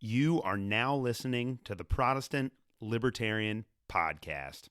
You are now listening to the Protestant Libertarian Podcast.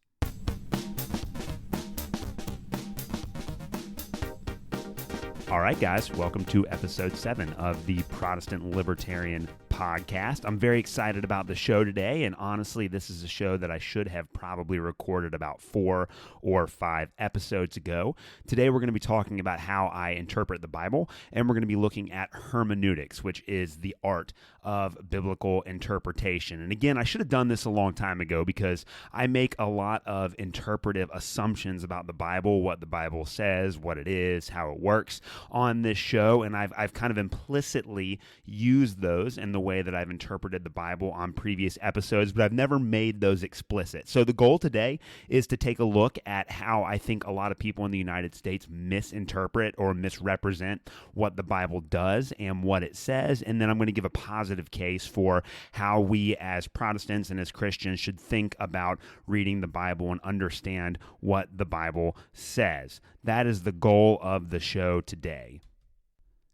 All right, guys, welcome to episode 7 of the Protestant Libertarian Podcast. I'm very excited about the show today, and honestly, this is a show that I should have probably recorded about 4 or 5 episodes ago. Today, we're going to be talking about how I interpret the Bible, and we're going to be looking at hermeneutics, which is the art of biblical interpretation. And again, I should have done this a long time ago because I make a lot of interpretive assumptions about the Bible, what the Bible says, what it is, how it works on this show, and I've kind of implicitly used those in the way that I've interpreted the Bible on previous episodes, but I've never made those explicit. So the goal today is to take a look at how I think a lot of people in the United States misinterpret or misrepresent what the Bible does and what it says, and then I'm going to give a positive case for how we as Protestants and as Christians should think about reading the Bible and understand what the Bible says. That is the goal of the show today.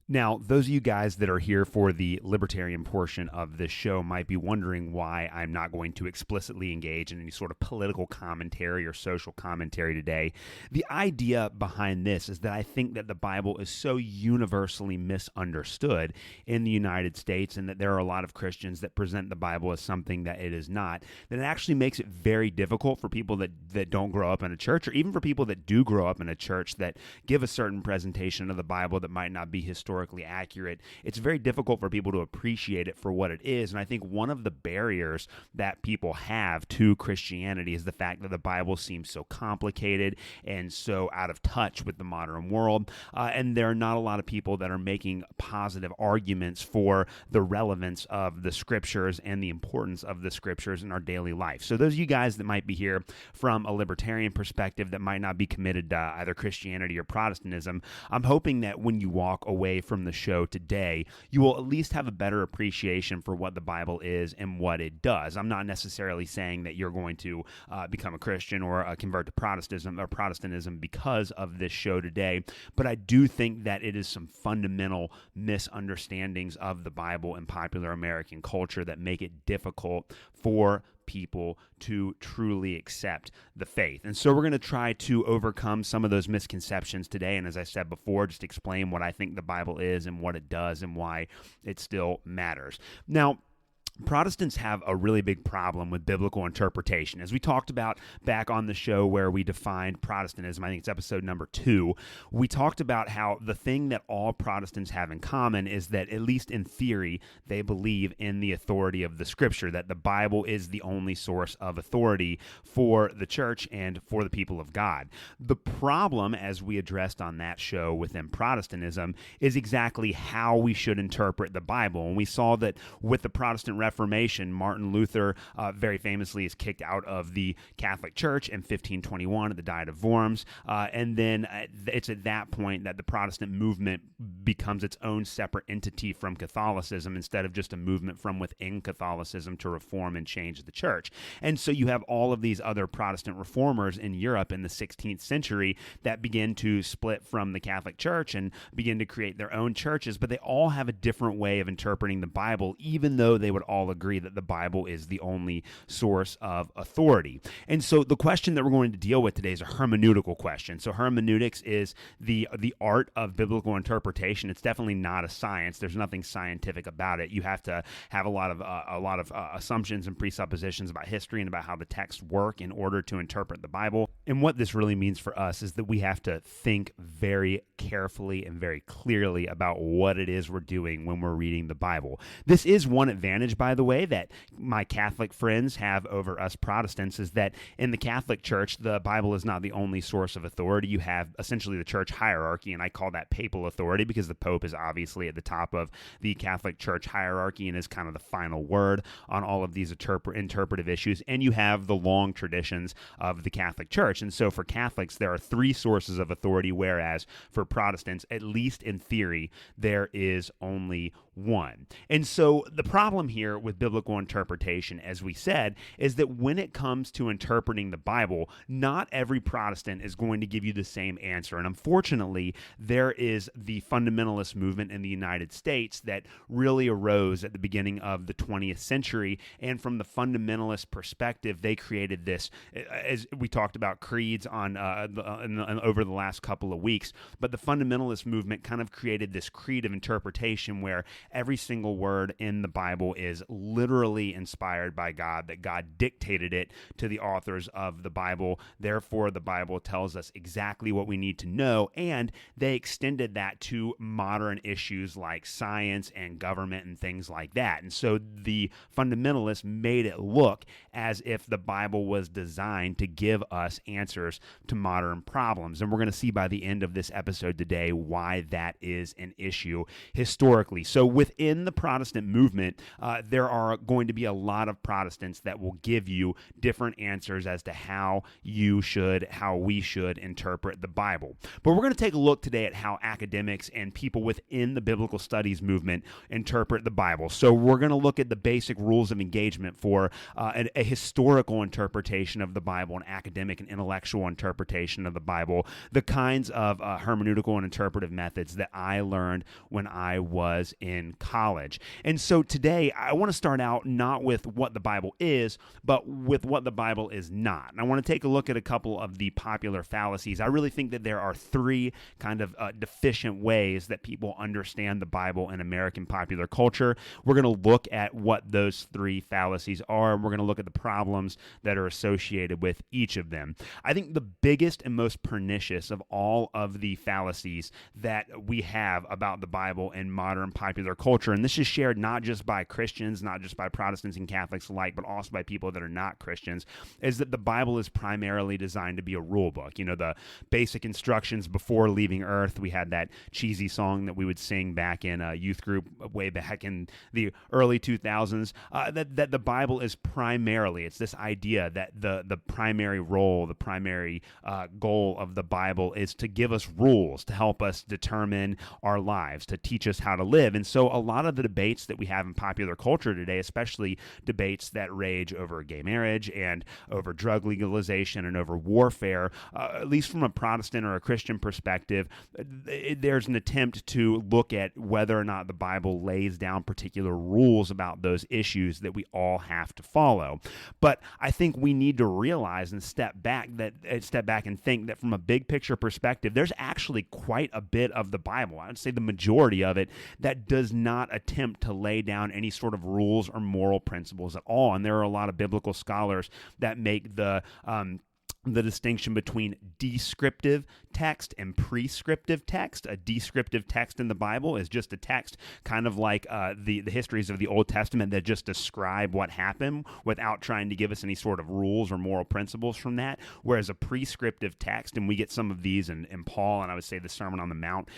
Now, those of you guys that are here for the libertarian portion of this show might be wondering why I'm not going to explicitly engage in any sort of political commentary or social commentary today. The idea behind this is that I think that the Bible is so universally misunderstood in the United States, and that there are a lot of Christians that present the Bible as something that it is not, that it actually makes it very difficult for people that don't grow up in a church, or even for people that do grow up in a church that give a certain presentation of the Bible that might not be historically accurate. It's very difficult for people to appreciate it for what it is. And I think one of the barriers that people have to Christianity is the fact that the Bible seems so complicated and so out of touch with the modern world. And there are not a lot of people that are making positive arguments for the relevance of the scriptures and the importance of the scriptures in our daily life. So those of you guys that might be here from a libertarian perspective that might not be committed to either Christianity or Protestantism, I'm hoping that when you walk away from the show today, you will at least have a better appreciation for what the Bible is and what it does. I'm not necessarily saying that you're going to become a Christian or convert to Protestantism because of this show today, but I do think that it is some fundamental misunderstandings of the Bible and popular American culture that make it difficult for people to truly accept the faith. And so we're going to try to overcome some of those misconceptions today, and as I said before, just explain what I think the Bible is and what it does and why it still matters. Now, Protestants have a really big problem with biblical interpretation. As we talked about back on the show where we defined Protestantism, I think it's episode number 2, we talked about how the thing that all Protestants have in common is that, at least in theory, they believe in the authority of the Scripture, that the Bible is the only source of authority for the church and for the people of God. The problem, as we addressed on that show within Protestantism, is exactly how we should interpret the Bible. And we saw that with the Protestant Reformation, Martin Luther very famously is kicked out of the Catholic Church in 1521 at the Diet of Worms, and then it's at that point that the Protestant movement becomes its own separate entity from Catholicism instead of just a movement from within Catholicism to reform and change the church. And so you have all of these other Protestant reformers in Europe in the 16th century that begin to split from the Catholic Church and begin to create their own churches, but they all have a different way of interpreting the Bible, even though they would all agree that the Bible is the only source of authority. And so the question that we're going to deal with today is a hermeneutical question. So hermeneutics is the art of biblical interpretation. It's definitely not a science. There's nothing scientific about it. You have to have a lot of assumptions and presuppositions about history and about how the texts work in order to interpret the Bible. And what this really means for us is that we have to think very carefully and very clearly about what it is we're doing when we're reading the Bible. This is one advantage, by the way, that my Catholic friends have over us Protestants, is that in the Catholic Church, the Bible is not the only source of authority. You have essentially the church hierarchy, and I call that papal authority because the Pope is obviously at the top of the Catholic Church hierarchy and is kind of the final word on all of these interpretive issues. And you have the long traditions of the Catholic Church. And so for Catholics, there are 3 sources of authority, whereas for Protestants, at least in theory, there is only one. And so the problem here with biblical interpretation, as we said, is that when it comes to interpreting the Bible, not every Protestant is going to give you the same answer. And unfortunately, there is the fundamentalist movement in the United States that really arose at the beginning of the 20th century. And from the fundamentalist perspective, they created this, as we talked about creeds on over the last couple of weeks, but the fundamentalist movement kind of created this creed of interpretation where every single word in the Bible is literally inspired by God, that God dictated it to the authors of the Bible. Therefore, the Bible tells us exactly what we need to know, and they extended that to modern issues like science and government and things like that. And so the fundamentalists made it look as if the Bible was designed to give us answers to modern problems. And we're going to see by the end of this episode today why that is an issue historically. So within the Protestant movement, there are going to be a lot of Protestants that will give you different answers as to how we should interpret the Bible. But we're going to take a look today at how academics and people within the biblical studies movement interpret the Bible. So we're going to look at the basic rules of engagement for a historical interpretation of the Bible, an academic and intellectual interpretation of the Bible, the kinds of hermeneutical and interpretive methods that I learned when I was in college. And so today I want to start out not with what the Bible is, but with what the Bible is not. And I want to take a look at a couple of the popular fallacies. I really think that there are three kind of deficient ways that people understand the Bible in American popular culture. We're going to look at what those three fallacies are, and we're going to look at the problems that are associated with each of them. I think the biggest and most pernicious of all of the fallacies that we have about the Bible in modern popular culture, and this is shared not just by Christians, not just by Protestants and Catholics alike, but also by people that are not Christians, is that the Bible is primarily designed to be a rule book. You know, the basic instructions before leaving Earth. We had that cheesy song that we would sing back in a youth group way back in the early 2000s, that the Bible is primarily, it's this idea that the primary role, the primary goal of the Bible is to give us rules, to help us determine our lives, to teach us how to live. And so a lot of the debates that we have in popular culture today, especially debates that rage over gay marriage and over drug legalization and over warfare, at least from a Protestant or a Christian perspective, there's an attempt to look at whether or not the Bible lays down particular rules about those issues that we all have to follow. But I think we need to realize and step back and think that from a big picture perspective, there's actually quite a bit of the Bible, I would say the majority of it, that does not attempt to lay down any sort of rules or moral principles at all. And there are a lot of biblical scholars that make the distinction between descriptive text and prescriptive text. A descriptive text in the Bible is just a text kind of like the histories of the Old Testament that just describe what happened without trying to give us any sort of rules or moral principles from that, whereas a prescriptive text, and we get some of these in Paul, and I would say the Sermon on the Mount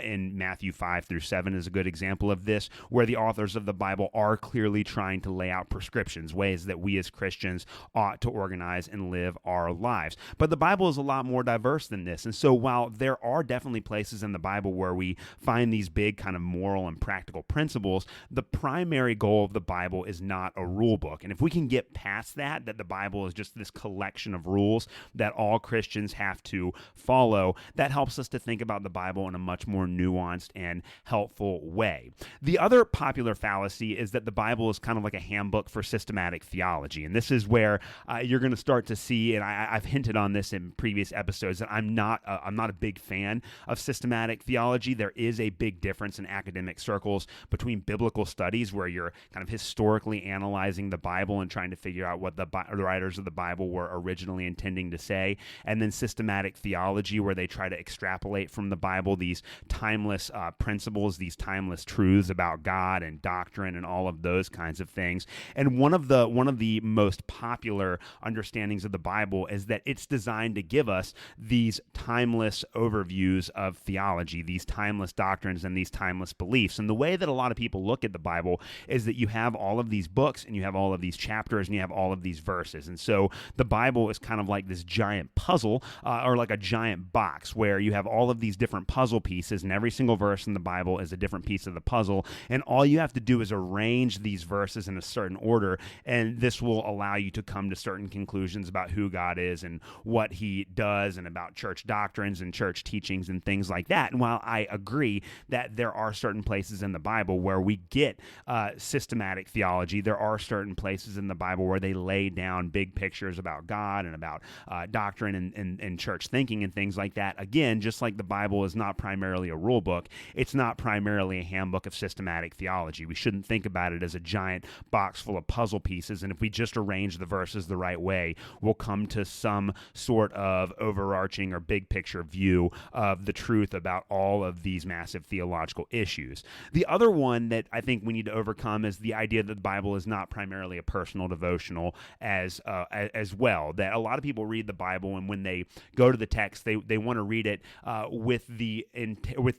in Matthew 5-7 is a good example of this, where the authors of the Bible are clearly trying to lay out prescriptions, ways that we as Christians ought to organize and live our lives. But the Bible is a lot more diverse than this. And so while there are definitely places in the Bible where we find these big kind of moral and practical principles, the primary goal of the Bible is not a rule book. And if we can get past that the Bible is just this collection of rules that all Christians have to follow, that helps us to think about the Bible in a much more nuanced and helpful way. The other popular fallacy is that the Bible is kind of like a handbook for systematic theology. And this is where you're going to start to see, and I've hinted on this in previous episodes, that I'm not a big fan of systematic theology. There is a big difference in academic circles between biblical studies, where you're kind of historically analyzing the Bible and trying to figure out what the writers of the Bible were originally intending to say, and then systematic theology, where they try to extrapolate from the Bible these timeless principles, these timeless truths about God and doctrine and all of those kinds of things. And one of the most popular understandings of the Bible is that that it's designed to give us these timeless overviews of theology, these timeless doctrines and these timeless beliefs. And the way that a lot of people look at the Bible is that you have all of these books and you have all of these chapters and you have all of these verses. And so the Bible is kind of like this giant puzzle or like a giant box where you have all of these different puzzle pieces, and every single verse in the Bible is a different piece of the puzzle. And all you have to do is arrange these verses in a certain order, and this will allow you to come to certain conclusions about who God is and what he does and about church doctrines and church teachings and things like that. And while I agree that there are certain places in the Bible where we get systematic theology, there are certain places in the Bible where they lay down big pictures about God and about doctrine and church thinking and things like that. Again, just like the Bible is not primarily a rule book, it's not primarily a handbook of systematic theology. We shouldn't think about it as a giant box full of puzzle pieces, and if we just arrange the verses the right way, we'll come to some sort of overarching or big picture view of the truth about all of these massive theological issues. The other one that I think we need to overcome is the idea that the Bible is not primarily a personal devotional as well. That a lot of people read the Bible, and when they go to the text, they want to read it with the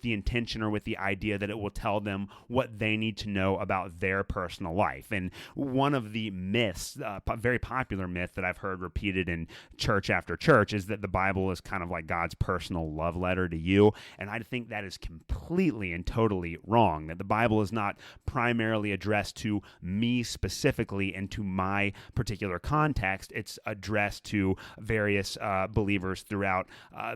intention or with the idea that it will tell them what they need to know about their personal life. And one of the myths, very popular myth that I've heard repeated in church after church, is that the Bible is kind of like God's personal love letter to you. And I think that is completely and totally wrong, that the Bible is not primarily addressed to me specifically and to my particular context. It's addressed to various believers throughout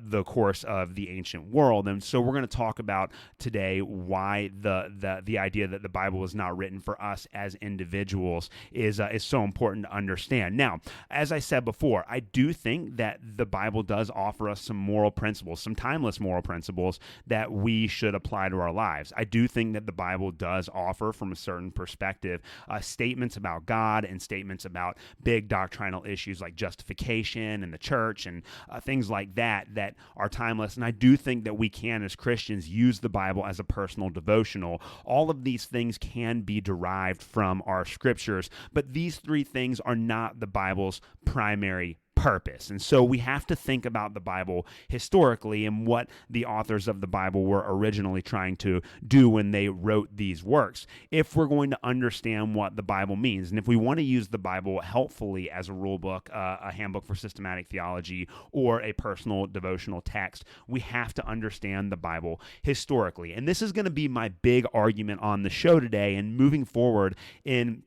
the course of the ancient world. And so we're going to talk about today why the idea that the Bible is not written for us as individuals is so important to understand. Now, as I said before, I do think that the Bible does offer us some moral principles, some timeless moral principles that we should apply to our lives. I do think that the Bible does offer, from a certain perspective, statements about God and statements about big doctrinal issues like justification and the church and things like that are timeless. And I do think that we can, as Christians, use the Bible as a personal devotional. All of these things can be derived from our scriptures, but these three things are not the Bible's primary purpose. And so we have to think about the Bible historically and what the authors of the Bible were originally trying to do when they wrote these works, if we're going to understand what the Bible means. And if we want to use the Bible helpfully as a rule book, a handbook for systematic theology, or a personal devotional text, we have to understand the Bible historically. And this is going to be my big argument on the show today and moving forward in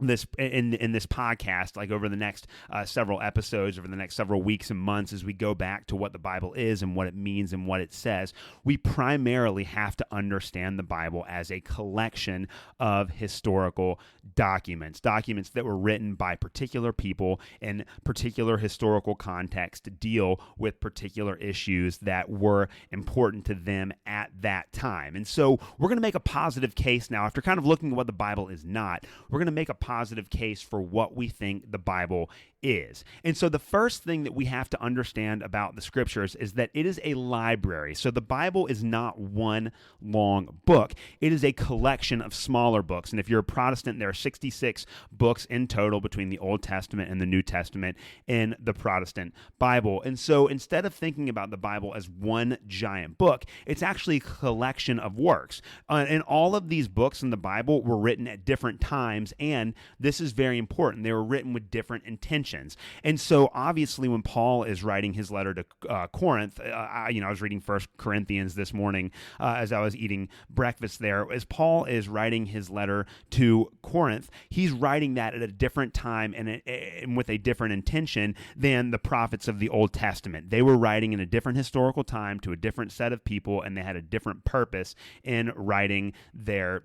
this podcast, like over the next several episodes, over the next several weeks and months, as we go back to what the Bible is and what it means and what it says. We primarily have to understand the Bible as a collection of historical documents that were written by particular people in particular historical context to deal with particular issues that were important to them at that time. And so we're going to make a positive case now, after kind of looking at what the Bible is not. We're going to make a positive case for what we think the Bible is. And so the first thing that we have to understand about the scriptures is that it is a library. So the Bible is not one long book. It is a collection of smaller books. And if you're a Protestant, there are 66 books in total between the Old Testament and the New Testament in the Protestant Bible. And so instead of thinking about the Bible as one giant book, it's actually a collection of works. And all of these books in the Bible were written at different times, and this is very important. They were written with different intentions. And so obviously when Paul is writing his letter to Corinth, I was reading 1 Corinthians this morning as I was eating breakfast there. As Paul is writing his letter to Corinth, he's writing that at a different time and with a different intention than the prophets of the Old Testament. They were writing in a different historical time to a different set of people, and they had a different purpose in writing their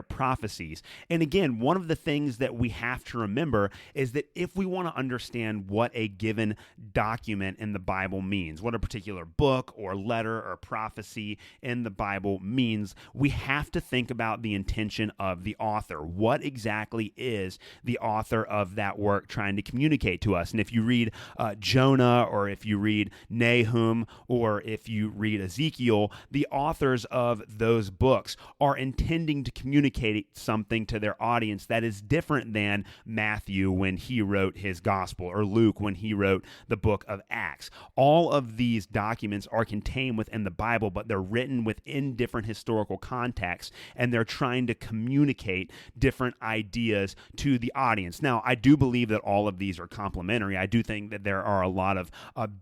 prophecies. And again, one of the things that we have to remember is that if we want to understand what a given document in the Bible means, what a particular book or letter or prophecy in the Bible means, we have to think about the intention of the author. What exactly is the author of that work trying to communicate to us? And if you read Jonah, or if you read Nahum, or if you read Ezekiel, the authors of those books are are intending to communicate something to their audience that is different than Matthew when he wrote his gospel, or Luke when he wrote the book of Acts. All of these documents are contained within the Bible, but they're written within different historical contexts, and they're trying to communicate different ideas to the audience. Now, I do believe that all of these are complementary. I do think that there are a lot of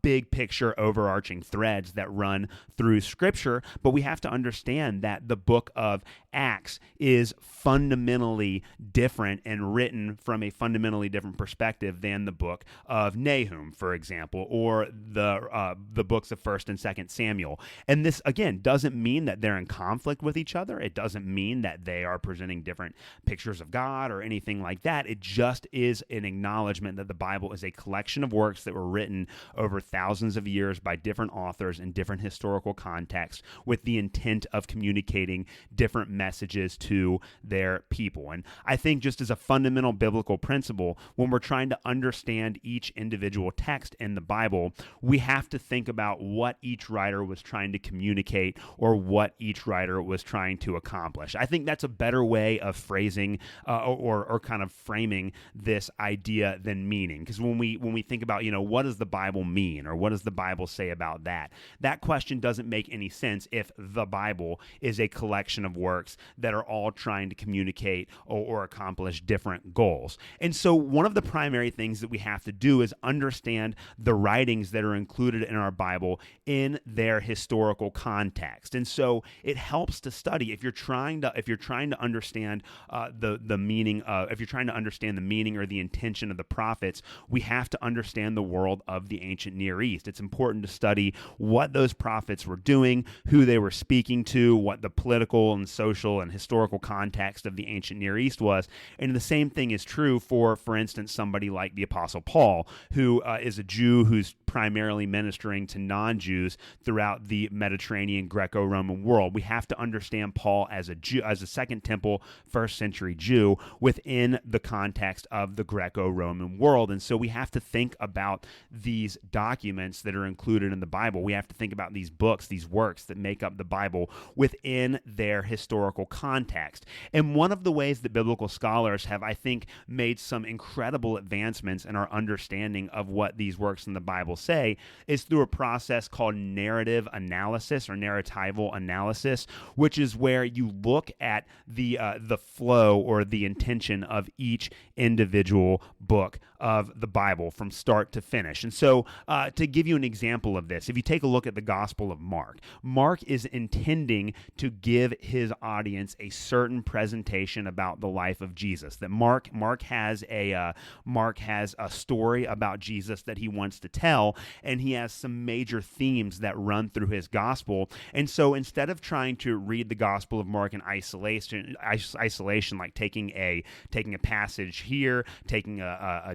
big picture overarching threads that run through Scripture, but we have to understand that the book of Acts is fundamentally different and written from a fundamentally different perspective than the book of Nahum, for example, or the books of 1st and 2nd Samuel. And this, again, doesn't mean that they're in conflict with each other. It doesn't mean that they are presenting different pictures of God or anything like that. It just is an acknowledgement that the Bible is a collection of works that were written over thousands of years by different authors in different historical contexts with the intent of communicating different messages to their people. And I think just as a fundamental biblical principle, when we're trying to understand each individual text in the Bible, we have to think about what each writer was trying to communicate or what each writer was trying to accomplish. I think that's a better way of phrasing or kind of framing this idea than meaning. Because when we think about, what does the Bible mean, or what does the Bible say about that? That question doesn't make any sense if the Bible is a collection of works that are all trying to communicate or accomplish different goals. And so one of the primary things that we have to do is understand the writings that are included in our Bible in their historical context. And so it helps to study if you're trying to understand the meaning of, if you're trying to understand the meaning or the intention of the prophets, we have to understand the world of the ancient Near East. It's important to study what those prophets were doing, who they were speaking to, what the political and social and historical context of the ancient Near East was. And the same thing is true for instance, somebody like the Apostle Paul, who is a Jew who's primarily ministering to non-Jews throughout the Mediterranean Greco-Roman world. We have to understand Paul as a Jew, as a Second Temple, first century Jew within the context of the Greco-Roman world. And so we have to think about these documents that are included in the Bible. We have to think about these books, these works that make up the Bible within their historical context. And one of the ways that biblical scholars have, I think, made some incredible advancements in our understanding of what these works in the Bible say is through a process called narrative analysis or narratival analysis, which is where you look at the flow or the intention of each individual book of the Bible from start to finish. And so to give you an example of this, if you take a look at the Gospel of Mark, Mark is intending to give his audience a certain presentation about the life of Jesus. That Mark has a story about Jesus that he wants to tell, and he has some major themes that run through his gospel. And so instead of trying to read the Gospel of Mark in isolation, like taking a passage here, taking a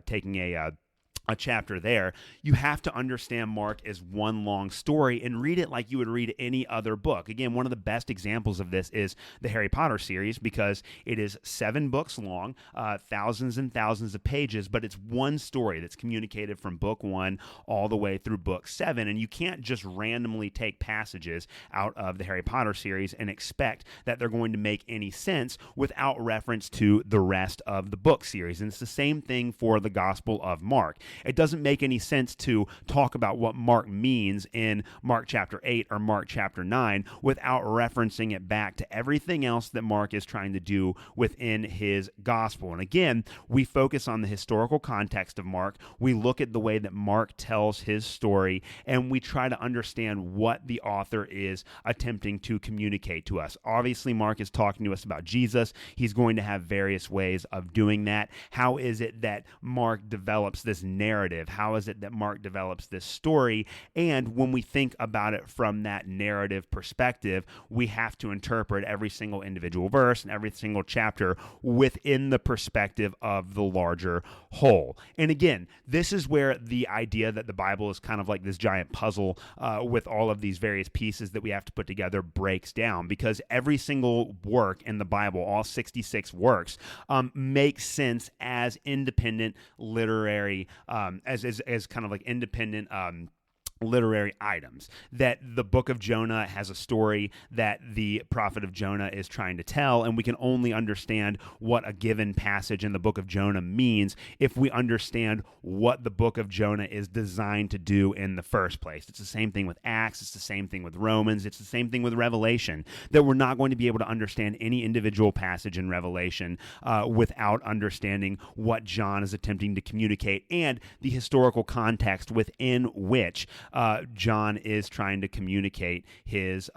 chapter there, you have to understand Mark as one long story and read it like you would read any other book. Again, one of the best examples of this is the Harry Potter series, because it is 7 books long, thousands and thousands of pages, but it's one story that's communicated from book 1 all the way through book 7. And you can't just randomly take passages out of the Harry Potter series and expect that they're going to make any sense without reference to the rest of the book series. And it's the same thing for the Gospel of Mark. It doesn't make any sense to talk about what Mark means in Mark chapter 8 or Mark chapter 9 without referencing it back to everything else that Mark is trying to do within his gospel. And again, we focus on the historical context of Mark. We look at the way that Mark tells his story, and we try to understand what the author is attempting to communicate to us. Obviously, Mark is talking to us about Jesus. He's going to have various ways of doing that. How is it that Mark develops this narrative? How is it that Mark develops this story? And when we think about it from that narrative perspective, we have to interpret every single individual verse and every single chapter within the perspective of the larger whole. And again, this is where the idea that the Bible is kind of like this giant puzzle with all of these various pieces that we have to put together breaks down, because every single work in the Bible, all 66 works, makes sense as independent literary as kind of like independent literary items, that the book of Jonah has a story that the prophet of Jonah is trying to tell, and we can only understand what a given passage in the book of Jonah means if we understand what the book of Jonah is designed to do in the first place. It's the same thing with Acts, it's the same thing with Romans, it's the same thing with Revelation, that we're not going to be able to understand any individual passage in Revelation without understanding what John is attempting to communicate and the historical context within which John is trying to communicate his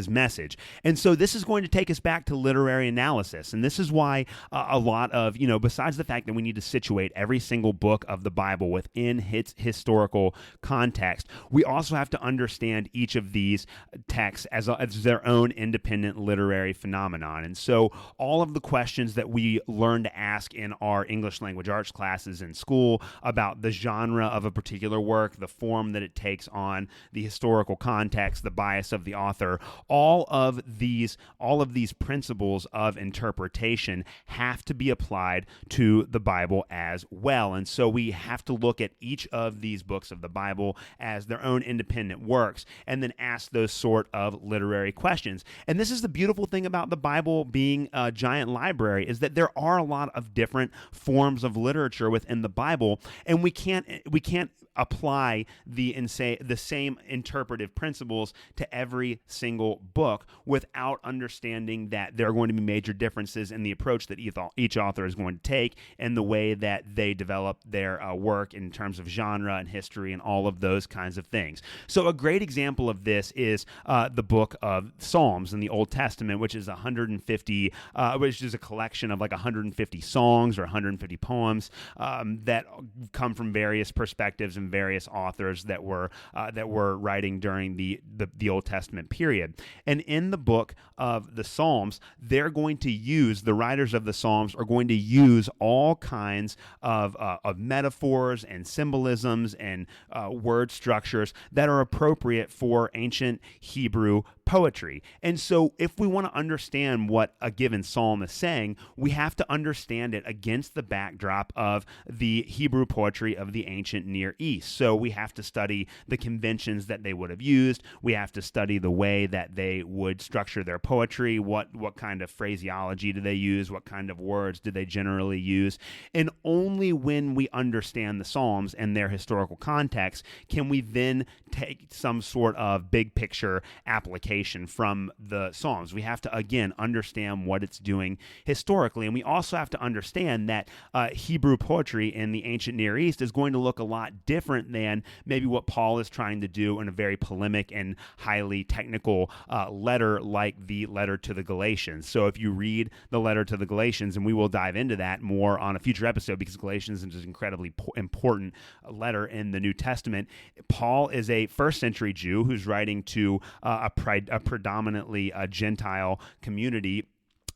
message. And so this is going to take us back to literary analysis. And this is why a lot of, besides the fact that we need to situate every single book of the Bible within its historical context, we also have to understand each of these texts as their own independent literary phenomenon. And so all of the questions that we learn to ask in our English language arts classes in school about the genre of a particular work, the form that it takes on, the historical context, the bias of the author, all of these principles of interpretation have to be applied to the Bible as well. And so we have to look at each of these books of the Bible as their own independent works and then ask those sort of literary questions. And this is the beautiful thing about the Bible being a giant library, is that there are a lot of different forms of literature within the Bible, and we can't apply the same interpretive principles to every single book without understanding that there are going to be major differences in the approach that each author is going to take and the way that they develop their work in terms of genre and history and all of those kinds of things. So a great example of this is the book of Psalms in the Old Testament, which is 150, which is a collection of like 150 songs or 150 poems that come from various perspectives and various authors that were writing during the Old Testament period. And in the book of the Psalms, the writers of the Psalms are going to use all kinds of metaphors and symbolisms and word structures that are appropriate for ancient Hebrew poetry. And so if we want to understand what a given psalm is saying, we have to understand it against the backdrop of the Hebrew poetry of the ancient Near East. So we have to study the conventions that they would have used. We have to study the way that they would structure their poetry. What kind of phraseology do they use? What kind of words do they generally use? And only when we understand the Psalms and their historical context can we then take some sort of big picture application from the Psalms. We have to, again, understand what it's doing historically. And we also have to understand that Hebrew poetry in the ancient Near East is going to look a lot different than maybe what Paul is trying to do in a very polemic and highly technical letter like the letter to the Galatians. So if you read the letter to the Galatians, and we will dive into that more on a future episode because Galatians is an incredibly important letter in the New Testament, Paul is a first century Jew who's writing to a predominantly Gentile community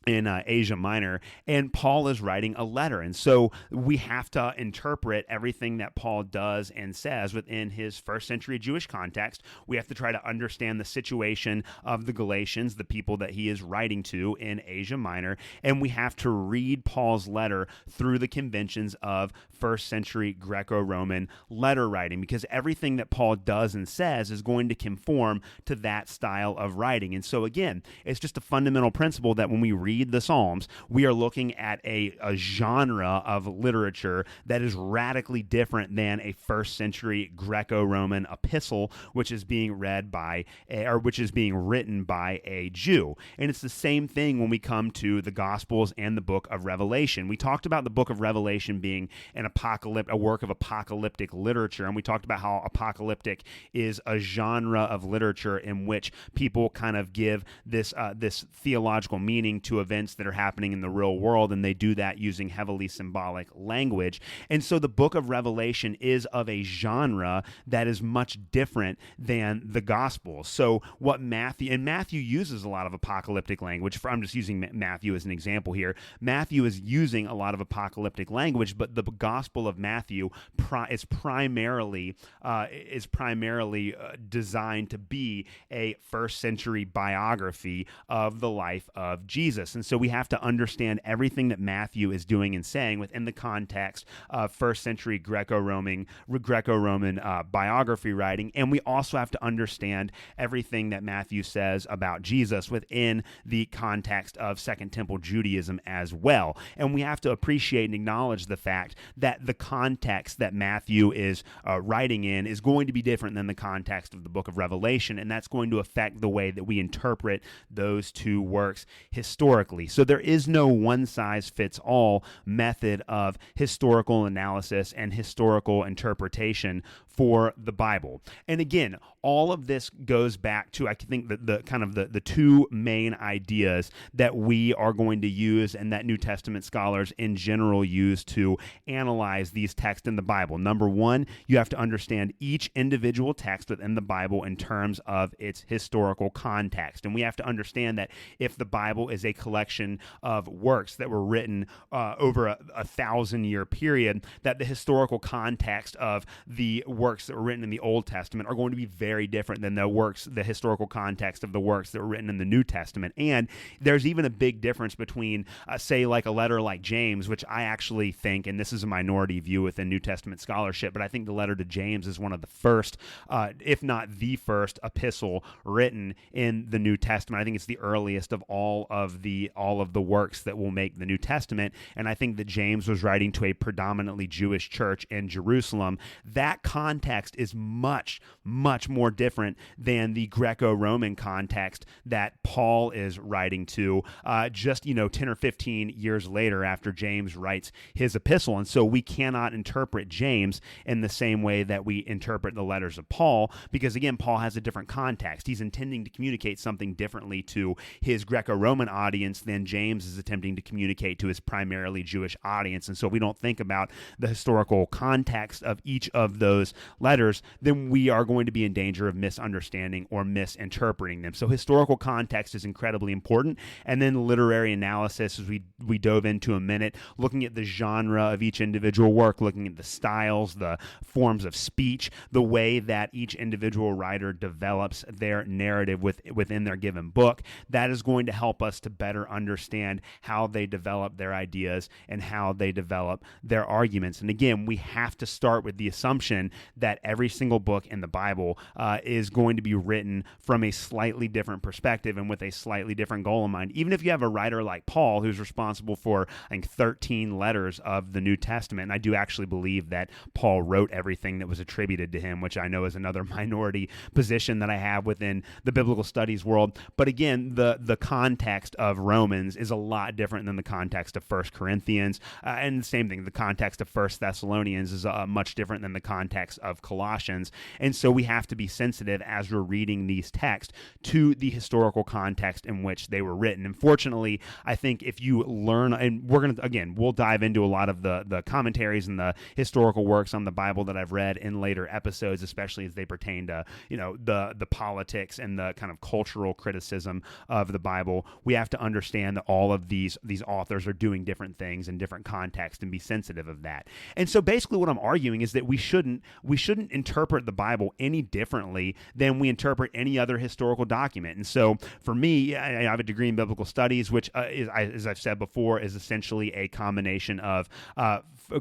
in Asia Minor, and Paul is writing a letter. And so we have to interpret everything that Paul does and says within his first century Jewish context. We have to try to understand the situation of the Galatians, the people that he is writing to in Asia Minor, and we have to read Paul's letter through the conventions of first century Greco-Roman letter writing, because everything that Paul does and says is going to conform to that style of writing. And so again, it's just a fundamental principle that when we read the Psalms, we are looking at a genre of literature that is radically different than a first century Greco-Roman epistle, which is being written by a Jew. And it's the same thing when we come to the Gospels and the book of Revelation. We talked about the book of Revelation being a work of apocalyptic literature, and we talked about how apocalyptic is a genre of literature in which people kind of give this theological meaning to events that are happening in the real world, and they do that using heavily symbolic language. And so the book of Revelation is of a genre that is much different than the Gospels. So what Matthew uses a lot of apocalyptic language. I'm just using Matthew as an example here. Matthew is using a lot of apocalyptic language, but the Gospel of Matthew is primarily designed to be a first century biography of the life of Jesus. And so we have to understand everything that Matthew is doing and saying within the context of first century Greco-Roman biography writing. And we also have to understand everything that Matthew says about Jesus within the context of Second Temple Judaism as well. And we have to appreciate and acknowledge the fact that the context that Matthew is writing in is going to be different than the context of the book of Revelation, and that's going to affect the way that we interpret those two works historically. So there is no one-size-fits-all method of historical analysis and historical interpretation for the Bible. And again, all of this goes back to, I think, the two main ideas that we are going to use and that New Testament scholars in general use to analyze these texts in the Bible. Number one, you have to understand each individual text within the Bible in terms of its historical context. And we have to understand that if the Bible is a collection of works that were written over a 1,000-year period, that the historical context of the works that were written in the Old Testament are going to be very different than the historical context of the works that were written in the New Testament. And there's even a big difference between, say, like a letter like James, which I actually think, and this is a minority view within New Testament scholarship, but I think the letter to James is one of the first, if not the first, epistle written in the New Testament. I think it's the earliest of all of the works that will make the New Testament, and I think that James was writing to a predominantly Jewish church in Jerusalem. That context is much, much more different than the Greco-Roman context that Paul is writing to just 10 or 15 years later after James writes his epistle. And so we cannot interpret James in the same way that we interpret the letters of Paul, because again, Paul has a different context. He's intending to communicate something differently to his Greco-Roman audience than James is attempting to communicate to his primarily Jewish audience. And so if we don't think about the historical context of each of those letters, then we are going to be in danger of misunderstanding or misinterpreting them. So historical context is incredibly important. And then literary analysis, as we dove into a minute, looking at the genre of each individual work, looking at the styles, the forms of speech, the way that each individual writer develops their narrative within their given book. That is going to help us to better understand how they develop their ideas and how they develop their arguments. And again, we have to start with the assumption that every single book in the Bible is going to be written from a slightly different perspective and with a slightly different goal in mind. Even if you have a writer like Paul, who's responsible for, I think, 13 letters of the New Testament, and I do actually believe that Paul wrote everything that was attributed to him, which I know is another minority position that I have within the biblical studies world. But again, the context of Romans is a lot different than the context of 1 Corinthians, and the same thing, the context of 1 Thessalonians is much different than the context of Colossians. And so we have to be sensitive as we're reading these texts to the historical context in which they were written. And fortunately, I think if you learn, and we'll dive into a lot of the commentaries and the historical works on the Bible that I've read in later episodes, especially as they pertain to, the politics and the kind of cultural criticism of the Bible. We have to understand that all of these authors are doing different things in different contexts and be sensitive of that. And so basically what I'm arguing is that we shouldn't interpret the Bible any differently than we interpret any other historical document. And so for me, I have a degree in biblical studies, which as I've said before, is essentially a combination of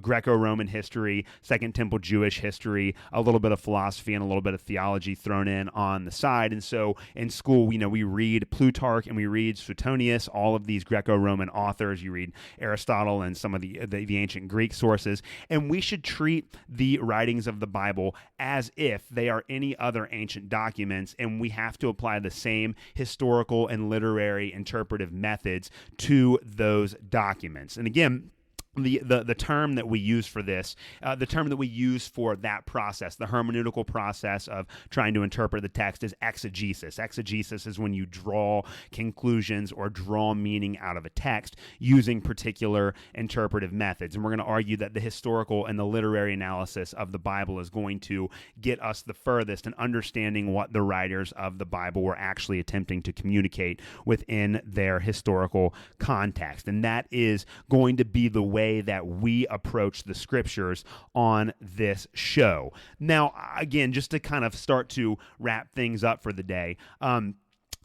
Greco-Roman history, Second Temple Jewish history, a little bit of philosophy, and a little bit of theology thrown in on the side. And so in school, we read Plutarch and we read Suetonius, all of these Greco-Roman authors. You read Aristotle and some of the ancient Greek sources, and we should treat the writings of the Bible as if they are any other ancient documents, and we have to apply the same historical and literary interpretive methods to those documents. And again, the term that we use for this, the term that we use for that process, the hermeneutical process of trying to interpret the text, is exegesis. Exegesis is when you draw conclusions or draw meaning out of a text using particular interpretive methods. And we're going to argue that the historical and the literary analysis of the Bible is going to get us the furthest in understanding what the writers of the Bible were actually attempting to communicate within their historical context. And that is going to be the way that we approach the scriptures on this show. Now, again, just to kind of start to wrap things up for the day,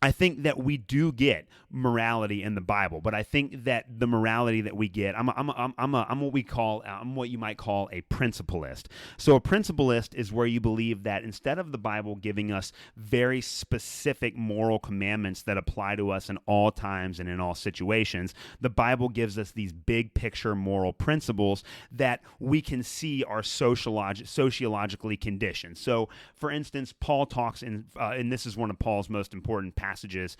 I think that we do get morality in the Bible, but I think that the morality that we get, I'm what you might call a principalist. So a principalist is where you believe that instead of the Bible giving us very specific moral commandments that apply to us in all times and in all situations, the Bible gives us these big picture moral principles that we can see are sociologically conditioned. So, for instance, Paul talks and this is one of Paul's most important passages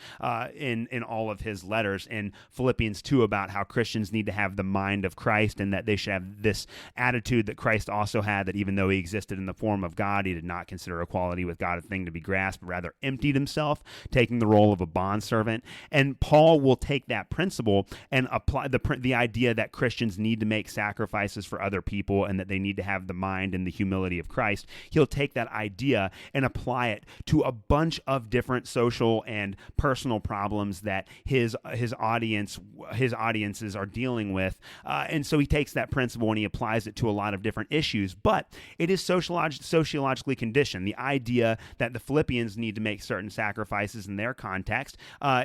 in all of his letters in Philippians 2 about how Christians need to have the mind of Christ and that they should have this attitude that Christ also had, that even though he existed in the form of God, he did not consider equality with God a thing to be grasped, but rather emptied himself, taking the role of a bondservant. And Paul will take that principle and apply the idea that Christians need to make sacrifices for other people and that they need to have the mind and the humility of Christ. He'll take that idea and apply it to a bunch of different social and personal problems that his audiences are dealing with, and so he takes that principle and he applies it to a lot of different issues. But it is sociologically conditioned. The idea that the Philippians need to make certain sacrifices in their context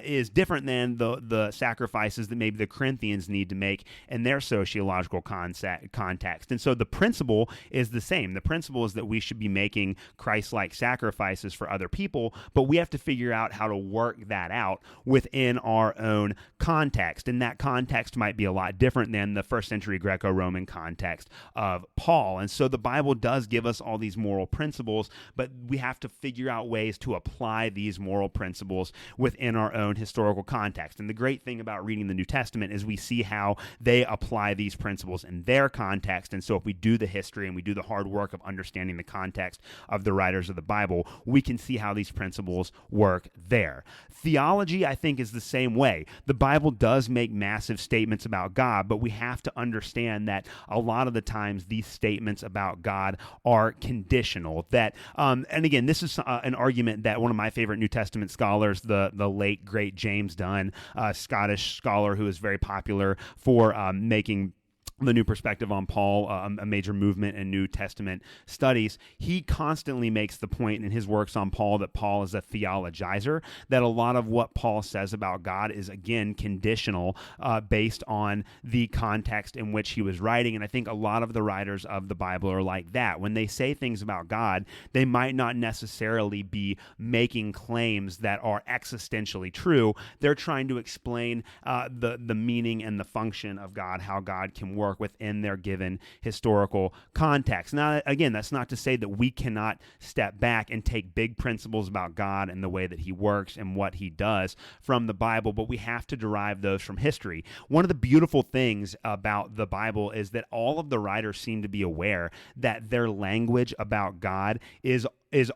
is different than the sacrifices that maybe the Corinthians need to make in their sociological context. And so the principle is the same. The principle is that we should be making Christ-like sacrifices for other people, but we have to figure out how to work that out within our own context. And that context might be a lot different than the first century Greco-Roman context of Paul. And so the Bible does give us all these moral principles, but we have to figure out ways to apply these moral principles within our own historical context. And the great thing about reading the New Testament is we see how they apply these principles in their context. And so if we do the history and we do the hard work of understanding the context of the writers of the Bible, we can see how these principles work there. Theology, I think, is the same way. The Bible does make massive statements about God, but we have to understand that a lot of the times these statements about God are conditional. That, and again, this is an argument that one of my favorite New Testament scholars, the late, great James Dunn, a Scottish scholar who is very popular for making the new perspective on Paul, a major movement in New Testament studies, he constantly makes the point in his works on Paul that Paul is a theologizer, that a lot of what Paul says about God is, again, conditional based on the context in which he was writing. And I think a lot of the writers of the Bible are like that. When they say things about God, they might not necessarily be making claims that are existentially true. They're trying to explain the meaning and the function of God, how God can work within their given historical context. Now, again, that's not to say that we cannot step back and take big principles about God and the way that he works and what he does from the Bible, but we have to derive those from history. One of the beautiful things about the Bible is that all of the writers seem to be aware that their language about God is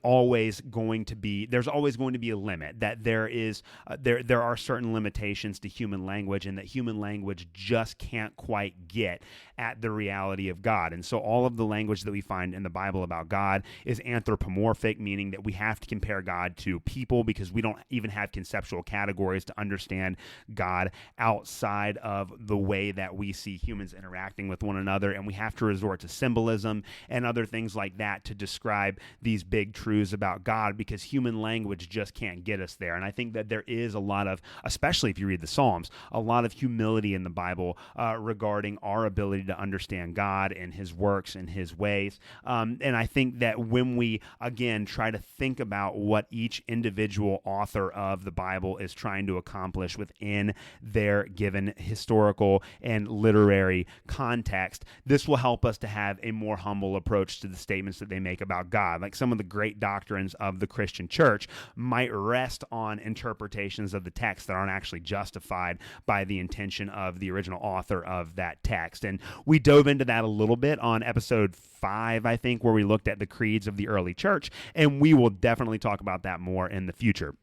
always going to be, there's always going to be a limit, that there are certain limitations to human language, and that human language just can't quite get at the reality of God. And so all of the language that we find in the Bible about God is anthropomorphic, meaning that we have to compare God to people because we don't even have conceptual categories to understand God outside of the way that we see humans interacting with one another. And we have to resort to symbolism and other things like that to describe these big truths about God, because human language just can't get us there. And I think that there is a lot of, especially if you read the Psalms, a lot of humility in the Bible regarding our ability to understand God and his works and his ways. And I think that when we, again, try to think about what each individual author of the Bible is trying to accomplish within their given historical and literary context, this will help us to have a more humble approach to the statements that they make about God. Like some of the great doctrines of the Christian church might rest on interpretations of the text that aren't actually justified by the intention of the original author of that text. And we dove into that a little bit on episode 5, I think, where we looked at the creeds of the early church, and we will definitely talk about that more in the future.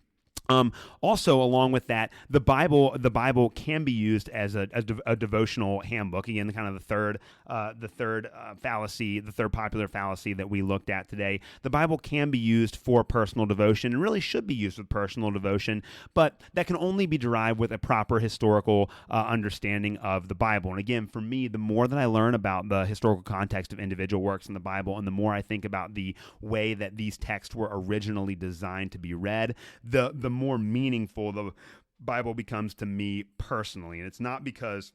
Also, along with that, the Bible can be used as a devotional handbook. Again, kind of the third fallacy, the third popular fallacy that we looked at today. The Bible can be used for personal devotion, and really should be used with personal devotion, but that can only be derived with a proper historical understanding of the Bible. And again, for me, the more that I learn about the historical context of individual works in the Bible, and the more I think about the way that these texts were originally designed to be read, the more meaningful the Bible becomes to me personally. And it's not because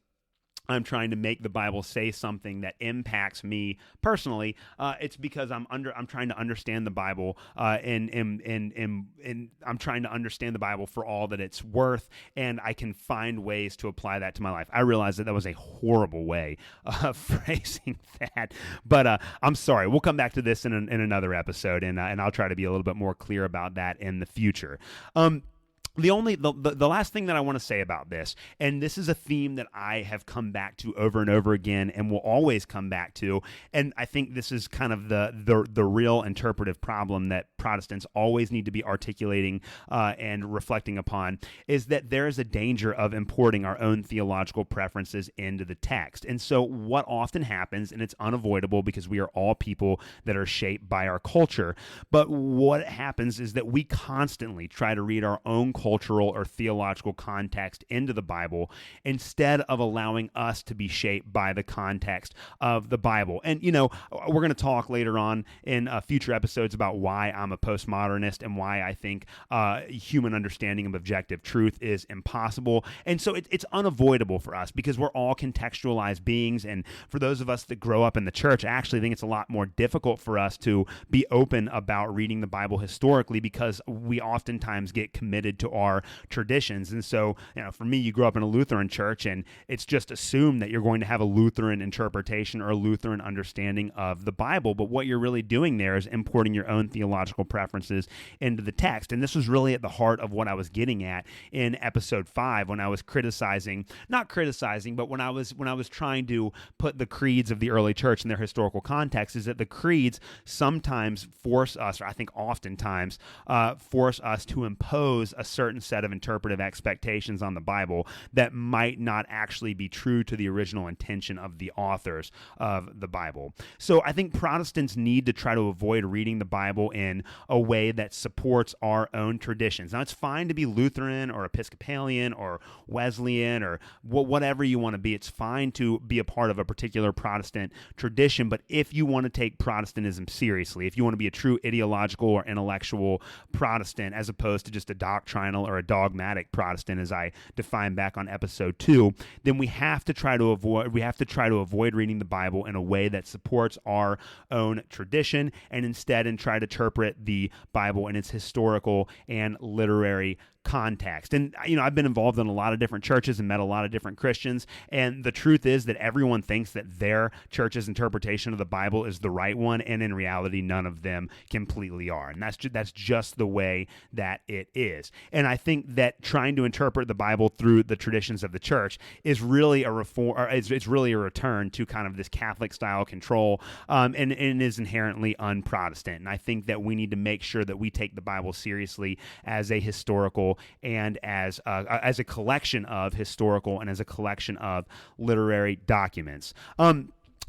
I'm trying to make the Bible say something that impacts me personally. It's because I'm trying to understand the Bible, and I'm trying to understand the Bible for all that it's worth, and I can find ways to apply that to my life. I realize that was a horrible way of phrasing that, but I'm sorry. We'll come back to this in another episode, and I'll try to be a little bit more clear about that in the future. The last thing that I want to say about this, and this is a theme that I have come back to over and over again and will always come back to, and I think this is kind of the real interpretive problem that Protestants always need to be articulating and reflecting upon, is that there is a danger of importing our own theological preferences into the text. And so what often happens, and it's unavoidable because we are all people that are shaped by our culture, but what happens is that we constantly try to read our own cultural or theological context into the Bible instead of allowing us to be shaped by the context of the Bible. And, we're going to talk later on in future episodes about why I'm a postmodernist and why I think human understanding of objective truth is impossible. And so it's unavoidable for us because we're all contextualized beings. And for those of us that grow up in the church, I actually think it's a lot more difficult for us to be open about reading the Bible historically because we oftentimes get committed to our traditions. And so, for me, you grow up in a Lutheran church and it's just assumed that you're going to have a Lutheran interpretation or a Lutheran understanding of the Bible. But what you're really doing there is importing your own theological preferences into the text. And this was really at the heart of what I was getting at in episode 5 when I was not criticizing, but when I was trying to put the creeds of the early church in their historical context, is that the creeds sometimes force us, or I think oftentimes force us to impose a certain set of interpretive expectations on the Bible that might not actually be true to the original intention of the authors of the Bible. So I think Protestants need to try to avoid reading the Bible in a way that supports our own traditions. Now, it's fine to be Lutheran or Episcopalian or Wesleyan or whatever you want to be. It's fine to be a part of a particular Protestant tradition, but if you want to take Protestantism seriously, if you want to be a true ideological or intellectual Protestant as opposed to just a doctrinal or a dogmatic Protestant, as I defined back on episode 2, then we have to try to avoid reading the Bible in a way that supports our own tradition and instead try to interpret the Bible in its historical and literary context. And, I've been involved in a lot of different churches and met a lot of different Christians. And the truth is that everyone thinks that their church's interpretation of the Bible is the right one. And in reality, none of them completely are. And that's just the way that it is. And I think that trying to interpret the Bible through the traditions of the church is really a reform, or it's really a return to kind of this Catholic style control, and is inherently un-Protestant. And I think that we need to make sure that we take the Bible seriously as a historical and as a collection of historical and as a collection of literary documents.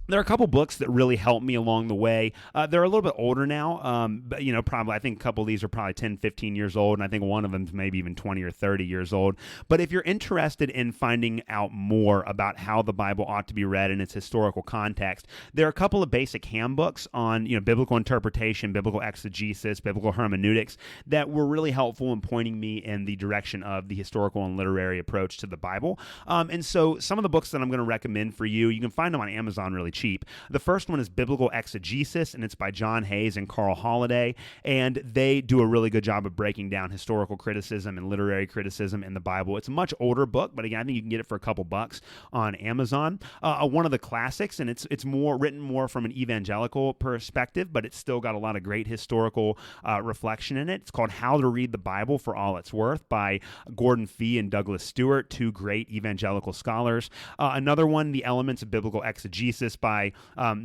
There are a couple books that really helped me along the way. They're a little bit older now, but probably I think a couple of these are probably 10, 15 years old, and I think one of them is maybe even 20 or 30 years old. But if you're interested in finding out more about how the Bible ought to be read in its historical context, there are a couple of basic handbooks on biblical interpretation, biblical exegesis, biblical hermeneutics that were really helpful in pointing me in the direction of the historical and literary approach to the Bible. And so some of the books that I'm going to recommend for you can find them on Amazon really cheap. The first one is Biblical Exegesis, and it's by John Hayes and Carl Holladay, and they do a really good job of breaking down historical criticism and literary criticism in the Bible. It's a much older book, but again, I think you can get it for a couple bucks on Amazon. One of the classics, and it's written more from an evangelical perspective, but it's still got a lot of great historical reflection in it. It's called How to Read the Bible for All It's Worth by Gordon Fee and Douglas Stuart, two great evangelical scholars. Another one, The Elements of Biblical Exegesis by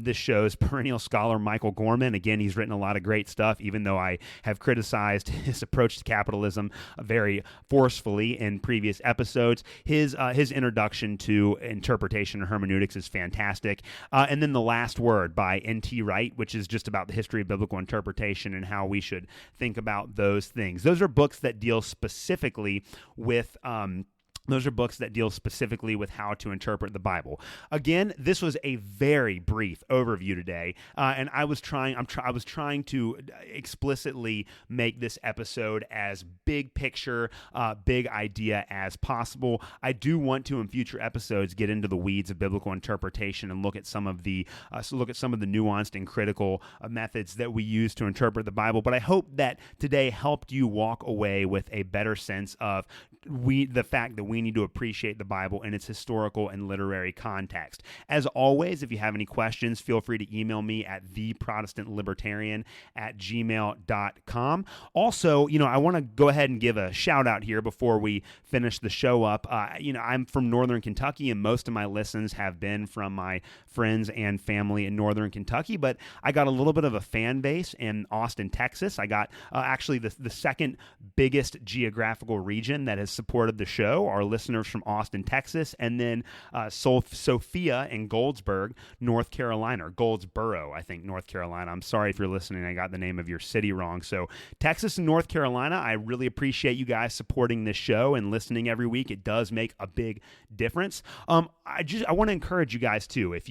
this show's perennial scholar Michael Gorman. Again, he's written a lot of great stuff, even though I have criticized his approach to capitalism very forcefully in previous episodes. His introduction to interpretation and hermeneutics is fantastic. And then The Last Word by N.T. Wright, which is just about the history of biblical interpretation and how we should think about those things. Those are books that deal specifically with Those are books that deal specifically with how to interpret the Bible. Again, this was a very brief overview today, and I was trying to explicitly make this episode as big picture, big idea as possible. I do want to, in future episodes, get into the weeds of biblical interpretation and look at some of the nuanced and critical methods that we use to interpret the Bible. But I hope that today helped you walk away with a better sense of the fact that we need to appreciate the Bible in its historical and literary context. As always, if you have any questions, feel free to email me at theprotestantlibertarian@gmail.com. Also, I want to go ahead and give a shout out here before we finish the show up. I'm from Northern Kentucky, and most of my listens have been from my friends and family in Northern Kentucky, but I got a little bit of a fan base in Austin, Texas. I got actually the second biggest geographical region that has supported the show. Our listeners from Austin, Texas, and then Sophia and Goldsboro, North Carolina. Goldsboro, I think, North Carolina. I'm sorry if you're listening. I got the name of your city wrong. So Texas and North Carolina, I really appreciate you guys supporting this show and listening every week. It does make a big difference. I want to encourage you guys too. If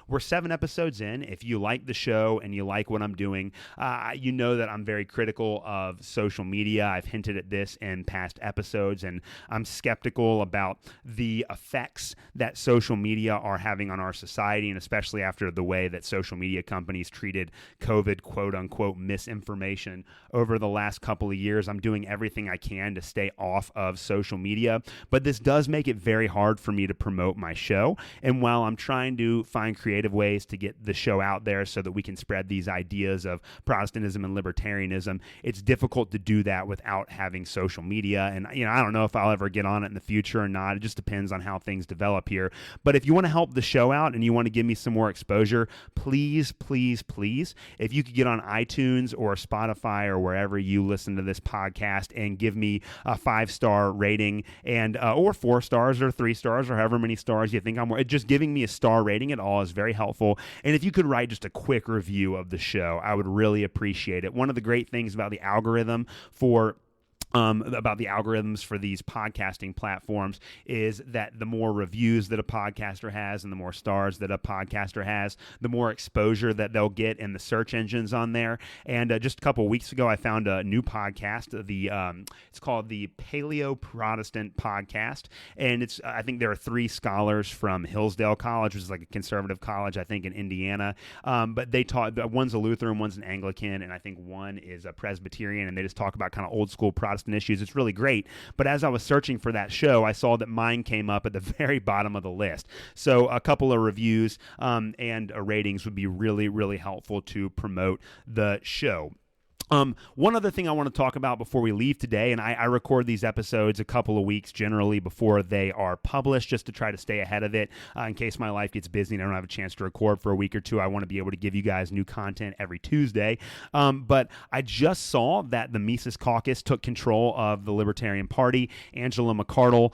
we're 7 episodes in, if you like the show and you like what I'm doing, you know that I'm very critical of social media. I've hinted at this in past episodes, and I'm skeptical about the effects that social media are having on our society, and especially after the way that social media companies treated COVID, quote-unquote, misinformation over the last couple of years. I'm doing everything I can to stay off of social media, but this does make it very hard for me to promote my show. And while I'm trying to find creative ways to get the show out there so that we can spread these ideas of Protestantism and libertarianism, it's difficult to do that without having social media. And, I don't know if I'll ever get on it in the future or not. It just depends on how things develop here. But if you want to help the show out and you want to give me some more exposure, please, please, please, if you could get on iTunes or Spotify or wherever you listen to this podcast and give me a 5-star rating and or 4 stars or 3 stars or however many stars you think I'm worth. Just giving me a star rating at all is very helpful. And if you could write just a quick review of the show, I would really appreciate it. One of the great things about the algorithms for these podcasting platforms is that the more reviews that a podcaster has and the more stars that a podcaster has, the more exposure that they'll get in the search engines on there. And just a couple of weeks ago, I found a new podcast. It's called the Paleo Protestant Podcast, and I think there are 3 scholars from Hillsdale College, which is like a conservative college, I think, in Indiana. But they taught. One's a Lutheran, one's an Anglican, and I think one is a Presbyterian, and they just talk about kind of old school Protestant issues. It's really great. But as I was searching for that show, I saw that mine came up at the very bottom of the list. So a couple of reviews and ratings would be really, really helpful to promote the show. One other thing I want to talk about before we leave today, and I record these episodes a couple of weeks generally before they are published just to try to stay ahead of it in case my life gets busy and I don't have a chance to record for a week or two. I want to be able to give you guys new content every Tuesday. But I just saw that the Mises Caucus took control of the Libertarian Party. Angela McArdle,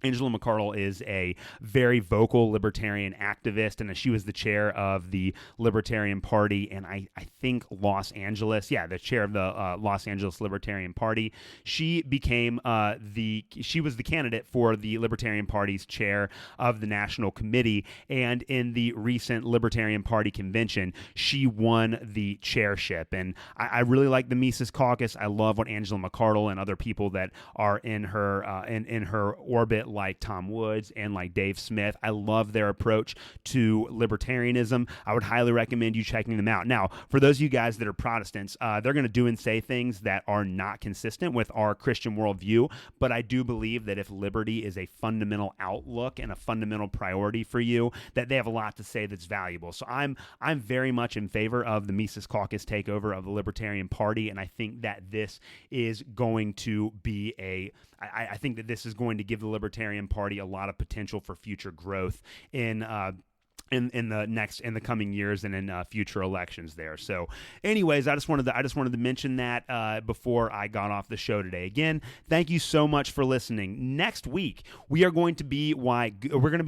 Angela McArdle is a very vocal libertarian activist, and she was the chair of the Libertarian Party in, I think, Los Angeles. Yeah, the chair of the Los Angeles Libertarian Party. She became she was the candidate for the Libertarian Party's chair of the National Committee, and in the recent Libertarian Party convention, she won the chairship. And I really like the Mises Caucus. I love what Angela McArdle and other people that are in her in her orbit, like Tom Woods and like Dave Smith. I love their approach to libertarianism. I would highly recommend you checking them out. Now, for those of you guys that are Protestants, they're going to do and say things that are not consistent with our Christian worldview, but I do believe that if liberty is a fundamental outlook and a fundamental priority for you, that they have a lot to say that's valuable. So I'm very much in favor of the Mises Caucus takeover of the Libertarian Party, and I think that this is going to be I think that this is going to give the Libertarian Party a lot of potential for future growth in in the coming years and in future elections there. So anyways, I just wanted to mention that before I got off the show today. Again, thank you so much for listening. Next week we're going to be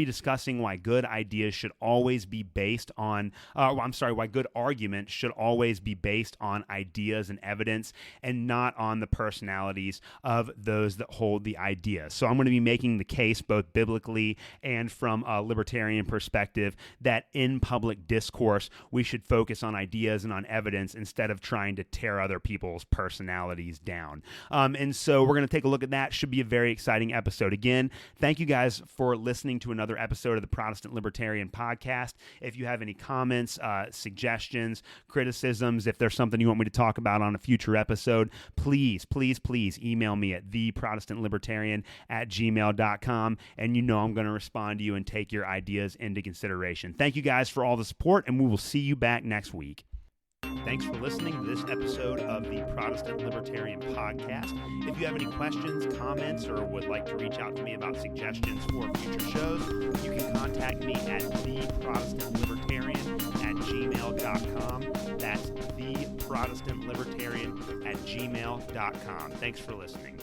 discussing why good ideas should always be based on why good arguments should always be based on ideas and evidence and not on the personalities of those that hold the idea. So I'm going to be making the case both biblically and from a libertarian perspective that in public discourse, we should focus on ideas and on evidence instead of trying to tear other people's personalities down. And so we're going to take a look at that. Should be a very exciting episode. Again, thank you guys for listening to another episode of the Protestant Libertarian Podcast. If you have any comments, suggestions, criticisms, if there's something you want me to talk about on a future episode, please email me at theprotestantlibertarian@gmail.com, and I'm going to respond to you and take your ideas into consideration. Thank you guys for all the support, and we will see you back next week. Thanks for listening to this episode of the Protestant Libertarian Podcast. If you have any questions, comments, or would like to reach out to me about suggestions for future shows, you can contact me at theprotestantlibertarian@gmail.com. That's theprotestantlibertarian@gmail.com. Thanks for listening.